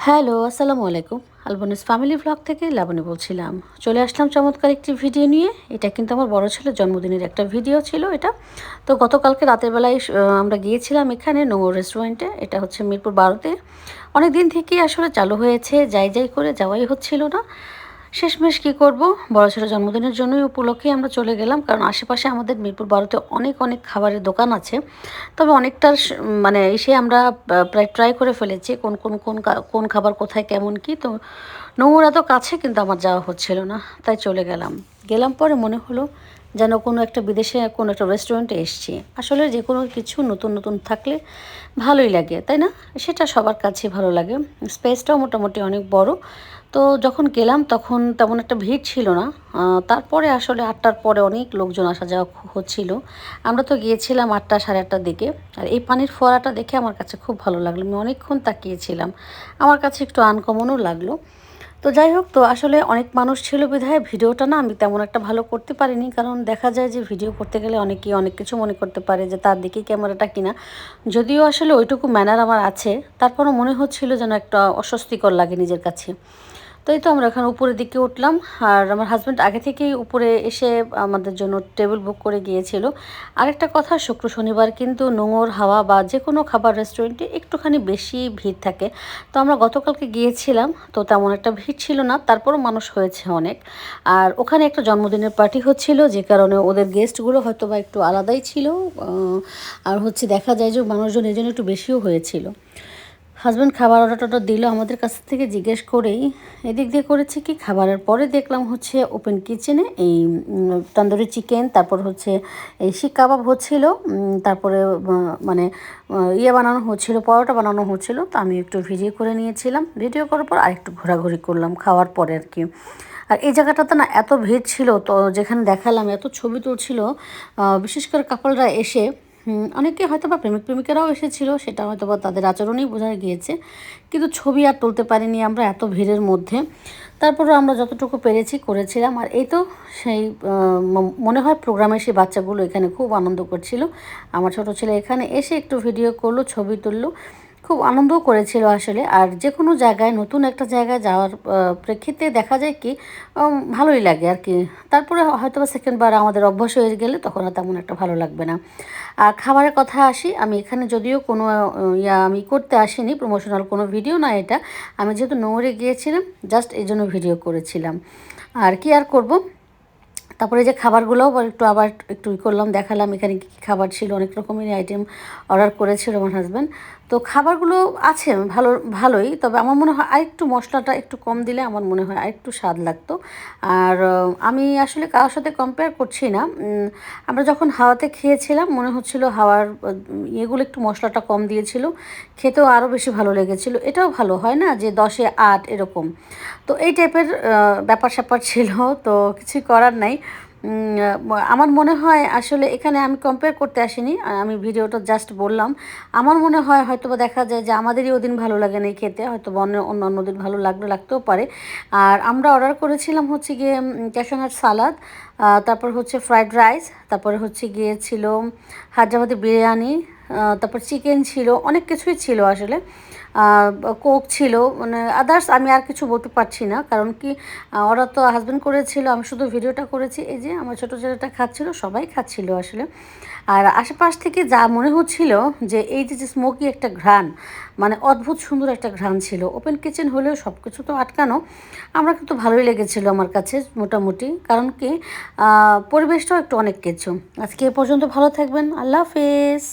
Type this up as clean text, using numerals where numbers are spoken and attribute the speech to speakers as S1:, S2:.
S1: Hello, আসসালামু আলাইকুম। আলবনিস family vlog থেকে লাবণী বলছিলাম। চলে আসলাম চমৎকার একটি ভিডিও নিয়ে। এটা কিন্তু আমার বড় ছেলের জন্মদিনের একটা ভিডিও ছিল এটা। তো গতকালকে রাতের বেলায় আমরা গিয়েছিলাম এখানে নোংর রেস্টুরেন্টে। এটা হচ্ছে মিরপুর 12-তে। অনেক দিন থেকেই আসলে চালু হয়েছে। যাই করে যাওয়াই হচ্ছিল না। শেষমেশ কী করব, বড় ছেলের জন্মদিনের জন্যই উপলক্ষেই আমরা চলে গেলাম। কারণ আশেপাশে আমাদের মিরপুর 12-তে অনেক খাবারের দোকান আছে। তবে অনেকটা মানে এসে আমরা প্রায় ট্রাই করে ফেলেছি কোন খাবার কোথায় কেমন কী। তো নোংর এত কাছে কিন্তু আমার যাওয়া হচ্ছিল না, তাই চলে গেলাম পরে মনে হলো যেন কোনো একটা বিদেশে কোনো একটা রেস্টুরেন্টে এসেছি। আসলে যে কোনো কিছু নতুন থাকলে ভালোই লাগে, তাই না? সেটা সবার কাছে ভালো লাগে। স্পেসটাও মোটামুটি অনেক বড়। তো যখন গেলাম তখন তেমন একটা ভিড় ছিল না। তারপরে আসলে 8টার পরে অনেক লোকজন আসা যাওয়া হচ্ছিল। আমরা তো গিয়েছিলাম 8টা সাড়ে 8টার দিকে। আর এই পানির ফোয়ারাটা দেখে আমার কাছে খুব ভালো লাগলো। আমি অনেকক্ষণ তাকিয়েছিলাম। আমার কাছে একটু আনকমনও লাগলো। তো যাই হোক, তো আসলে অনেক মানুষ ছিল বিধায় ভিডিওটা না আমি তেমন একটা ভালো করতে পারিনি। কারণ দেখা যায় যে ভিডিও করতে গেলে অনেকেই অনেক কিছু মনে করতে পারে যে তার দিকেই ক্যামেরাটা কিনা। যদিও আসলে ওইটুকু ম্যানার আমার আছে, তারপরও মনে হচ্ছিল যেন একটা অস্বস্তিকর লাগে নিজের কাছে। তো এই তো আমরা এখানে উপরের দিকে উঠলাম। আর আমার হাজব্যান্ড আগে থেকেই উপরে এসে আমাদের জন্য টেবিল বুক করে গিয়েছিল। আরেকটা কথা, শুক্র শনিবার কিন্তু নোংর হাওয়া বা যে কোনো খাবার রেস্টুরেন্টে একটুখানি বেশি ভিড় থাকে। তো আমরা গতকালকে গিয়েছিলাম, তো তেমন একটা ভিড় ছিল না, তারপরও মানুষ হয়েছে অনেক। আর ওখানে একটা জন্মদিনের পার্টি হচ্ছিল, যে কারণে ওদের গেস্টগুলো হয়তো বা একটু আলাদাই ছিল। আর হচ্ছে দেখা যায় যে মানুষজন এই জন্য একটু বেশিও হয়েছিল। হাজব্যান্ড খাবার অর্ডার দিল আমাদের কাছ থেকে জিজ্ঞেস করেই। এদিক দিয়ে করেছি কি, খাবারের পরে দেখলাম হচ্ছে ওপেন কিচেনে এই তন্দুরি চিকেন, তারপর হচ্ছে এই শিক কাবাব হচ্ছিল, তারপরে মানে ইয়ে বানানো হচ্ছিল, পরোটা বানানো হচ্ছিল। তো আমি একটু ভিডিও করে নিয়েছিলাম। ভিডিও করার পর আরেকটু ঘোরাঘুরি করলাম খাওয়ার পরে আর কি। আর এই জায়গাটাতে না এত ভিড় ছিল, তো যেখানে দেখালাম এত ছবি তুলছিল, বিশেষ করে কাপলরা এসে। অনেকে হয়তো বা প্রেমিকেরাও এসেছিল, সেটা হয়তো বা তাদের আচরণেই বোঝা গিয়েছে। কিন্তু ছবি আর তুলতে পারিনি আমরা এত ভিড়ের মধ্যে। তারপরে আমরা যতটুকু পেরেছি করেছিলাম। আর এই তো সেই মনে হয় প্রোগ্রামের সেই বাচ্চাগুলো এখানে খুব আনন্দ করছিল। আমার ছোট ছেলে এখানে এসে একটু ভিডিও করলো, ছবি তুললো। খুব আনন্দও করেছিল আসলে। আর যে কোনো জায়গায় নতুন একটা জায়গায় যাওয়ার প্রেক্ষিতে দেখা যায় কি ভালোই লাগে আর কি। তারপরে হয়তো বা সেকেন্ডবার আমাদের অভ্যাস হয়ে গেলে তখন আর তেমন একটা ভালো লাগবে না। আর খাবারের কথা আসি, আমি এখানে যদিও কোনো আমি করতে আসিনি, প্রমোশনাল কোনো ভিডিও না এটা। আমি যেহেতু নোংরে গিয়েছিলাম, জাস্ট এই জন্য ভিডিও করেছিলাম। আর কি আর করব। তারপরে যে খাবারগুলোও আবার একটু করলাম, দেখালাম এখানে কী কী খাবার ছিল। অনেক রকমেরই আইটেম অর্ডার করেছিল আমার হাজব্যান্ড। তো খাবারগুলো আছে ভালোই, তবে আমার মনে হয় আরেকটু মশলাটা একটু কম দিলে আমার মনে হয় আরেকটু স্বাদ লাগতো। আর আমি আসলে কারোর সাথে কম্পেয়ার করছি না। আমরা যখন হাওয়াতে খেয়েছিলাম মনে হচ্ছিল হাওয়ার ইয়েগুলো একটু মশলাটা কম দিয়েছিল, খেতেও আরও বেশি ভালো লেগেছিল। এটাও ভালো হয় না যে 10-এ 8 এরকম। তো এই টাইপের ব্যাপার-স্যাপার ছিল। তো কিছুই করার নাই। আমার মনে হয় আসলে এখানে আমি কম্পেয়ার করতে আসিনি। আমি ভিডিওটা জাস্ট বললাম। আমার মনে হয় হয়তোবা দেখা যায় যে আমাদেরই ওদিন ভালো লাগে নাই খেতে। হয়তোবা অন্যান্য দিন ভালো লাগতেও পারে। আর আমরা অর্ডার করেছিলাম হচ্ছে গিয়ে ক্যাশনাট সালাদ, তারপর হচ্ছে ফ্রাইড রাইস, তারপরে হচ্ছে গিয়ে ছিল হায়দ্রাবাদি বিরিয়ানি, তারপর চিকেন ছিল, অনেক কিছুই ছিল আসলে। কোক ছিল, মানে আদার্স আমি আর কিছু বলতে পারছি না। কারণ কি ওরা তো হাজব্যান্ড করেছিল, আমি শুধু ভিডিওটা করেছি। এই যে আমার ছোটো ছেলেটা খাচ্ছিল, সবাই খাচ্ছিল আসলে। আর আশেপাশ থেকে যা মনে হচ্ছিল যে এই যে স্মোকি একটা ঘ্রাণ, মানে অদ্ভুত সুন্দর একটা ঘ্রাণ ছিল। ওপেন কিচেন হলেও সব কিছু তো আটকানো। আমার কিন্তু ভালোই লেগেছিল আমার কাছে মোটামুটি। কারণ কি পরিবেশটাও একটু অনেক কিছু। আজকে এ পর্যন্ত, ভালো থাকবেন। আল্লাহ হাফেজ।